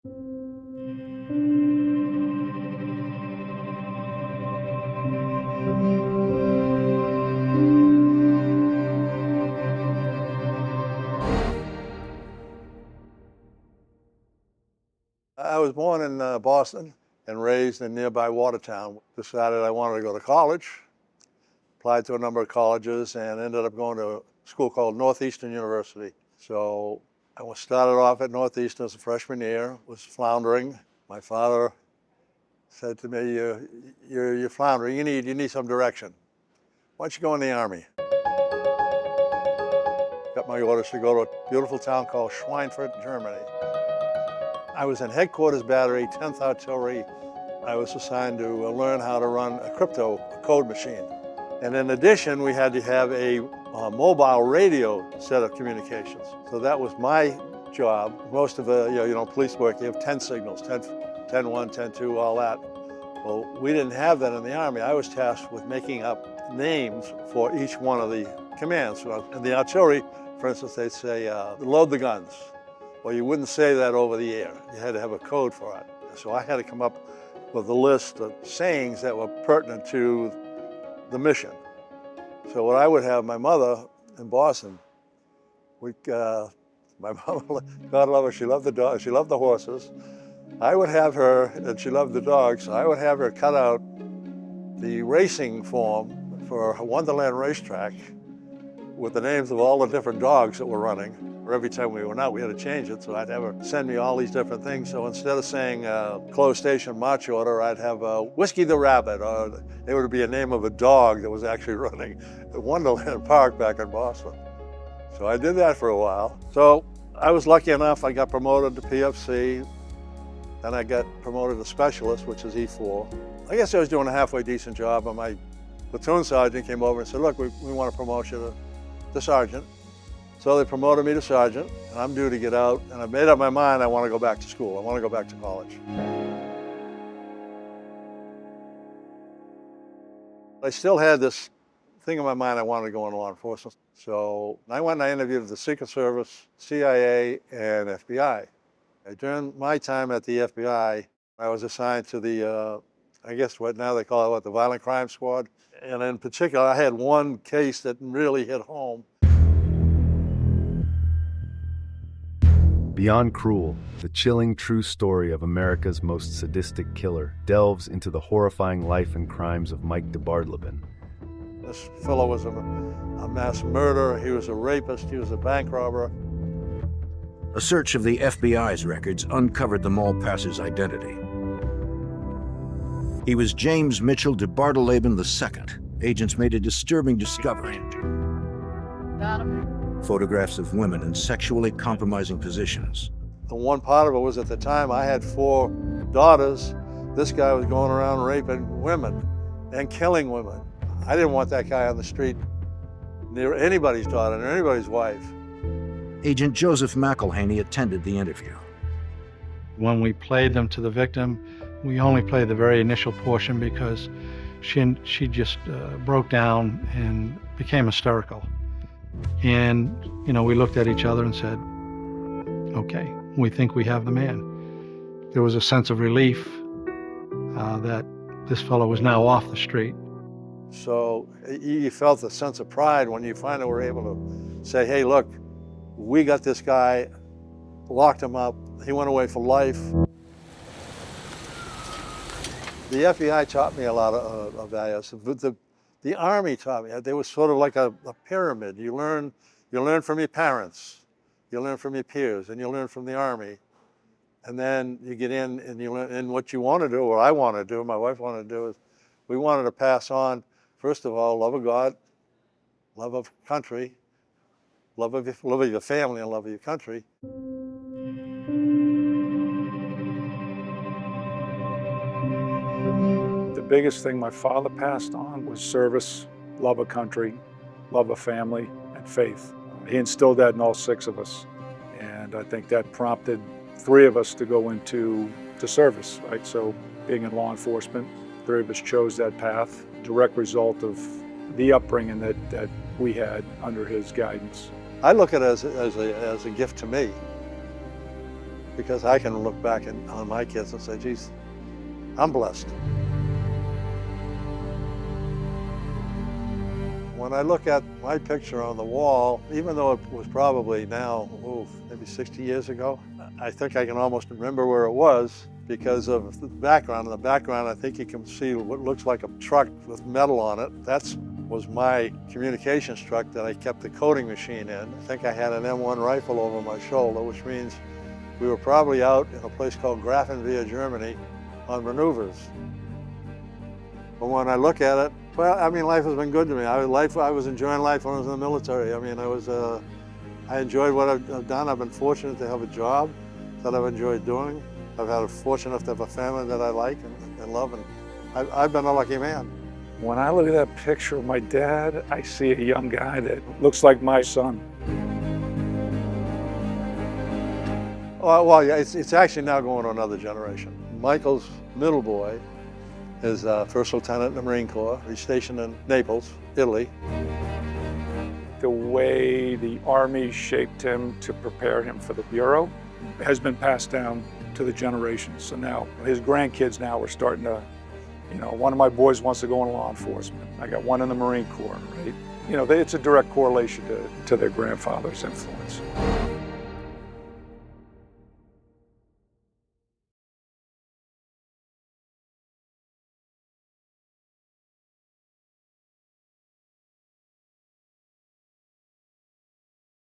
I was born in Boston and raised in nearby Watertown. Decided I wanted to go to college, applied to a number of colleges, and ended up going to a school called Northeastern University. So I started off at Northeastern as a freshman year, was floundering. My father said to me, you're floundering, you need some direction. Why don't you go in the Army? Got my orders to go to a beautiful town called Schweinfurt, Germany. I was in Headquarters Battery, 10th Artillery. I was assigned to learn how to run a code machine. And in addition, we had to have a mobile radio set of communications. So that was my job. Most of the police work, you have 10 signals, 10-1, 10-2, all that. Well, we didn't have that in the Army. I was tasked with making up names for each one of the commands. So in the artillery, for instance, they'd say, load the guns. Well, you wouldn't say that over the air. You had to have a code for it. So I had to come up with a list of sayings that were pertinent to the mission. So what I would have, my mother in Boston, my mother, God love her, she loved the dogs, she loved the horses. I would have her, and she loved the dogs, I would have her cut out the racing form for a Wonderland racetrack with the names of all the different dogs that were running. Every time we went out, we had to change it, so I'd have her send me all these different things. So instead of saying closed station march order, I'd have Whiskey the Rabbit, or it would be a name of a dog that was actually running at Wonderland Park back in Boston. So I did that for a while. So I was lucky enough, I got promoted to PFC, then I got promoted to specialist, which is E4. I guess I was doing a halfway decent job, and my platoon sergeant came over and said, look, we want to promote you to sergeant. So they promoted me to sergeant, and I'm due to get out, and I've made up my mind I want to go back to school. I want to go back to college. I still had this thing in my mind I wanted to go into law enforcement. So I went and I interviewed at the Secret Service, CIA, and FBI. During my time at the FBI, I was assigned to the, I guess what now they call it, the Violent Crime Squad. And in particular, I had one case that really hit home. Beyond Cruel, the chilling true story of America's most sadistic killer, delves into the horrifying life and crimes of Mike DeBardleben. This fellow was a mass murderer, he was a rapist, he was a bank robber. A search of the FBI's records uncovered the mall passer's identity. He was James Mitchell DeBardleben II. Agents made a disturbing discovery. Photographs of women in sexually compromising positions. The one part of it was at the time I had 4 daughters. This guy was going around raping women and killing women. I didn't want that guy on the street near anybody's daughter or anybody's wife. Agent Joseph McElhenny attended the interview. When we played them to the victim, we only played the very initial portion because she just broke down and became hysterical. And, we looked at each other and said, okay, we think we have the man. There was a sense of relief that this fellow was now off the street. So you felt a sense of pride when you finally were able to say, hey, look, we got this guy, locked him up, he went away for life. The FBI taught me a lot of values. The Army taught me. They were sort of like a pyramid. You learn from your parents, you learn from your peers, and you learn from the Army. And then you get in and you learn, and what you want to do, or I want to do, my wife wanted to do, is we wanted to pass on, first of all, love of God, love of country, love of your family and love of your country. The biggest thing my father passed on was service, love of country, love of family, and faith. He instilled that in all 6 of us. And I think that prompted 3 of us to go into service, right? So being in law enforcement, 3 of us chose that path, direct result of the upbringing that we had under his guidance. I look at it as a gift to me. because I can look back on my kids and say, geez, I'm blessed. When I look at my picture on the wall, even though it was probably now, maybe 60 years ago, I think I can almost remember where it was because of the background. In the background, I think you can see what looks like a truck with metal on it. That was my communications truck that I kept the coding machine in. I think I had an M1 rifle over my shoulder, which means we were probably out in a place called Grafenwehr, Germany, on maneuvers. But when I look at it, well, I mean, life has been good to me. I was enjoying life when I was in the military. I mean, I enjoyed what I've done. I've been fortunate to have a job that I've enjoyed doing. I've had a fortune enough to have a family that I like and love, and I've been a lucky man. When I look at that picture of my dad, I see a young guy that looks like my son. Well, yeah, it's actually now going to another generation. Michael's middle boy is first lieutenant in the Marine Corps. He's stationed in Naples, Italy. The way the Army shaped him to prepare him for the Bureau has been passed down to the generations. So now his grandkids now are starting to, one of my boys wants to go in law enforcement. I got one in the Marine Corps, right? It's a direct correlation to their grandfather's influence.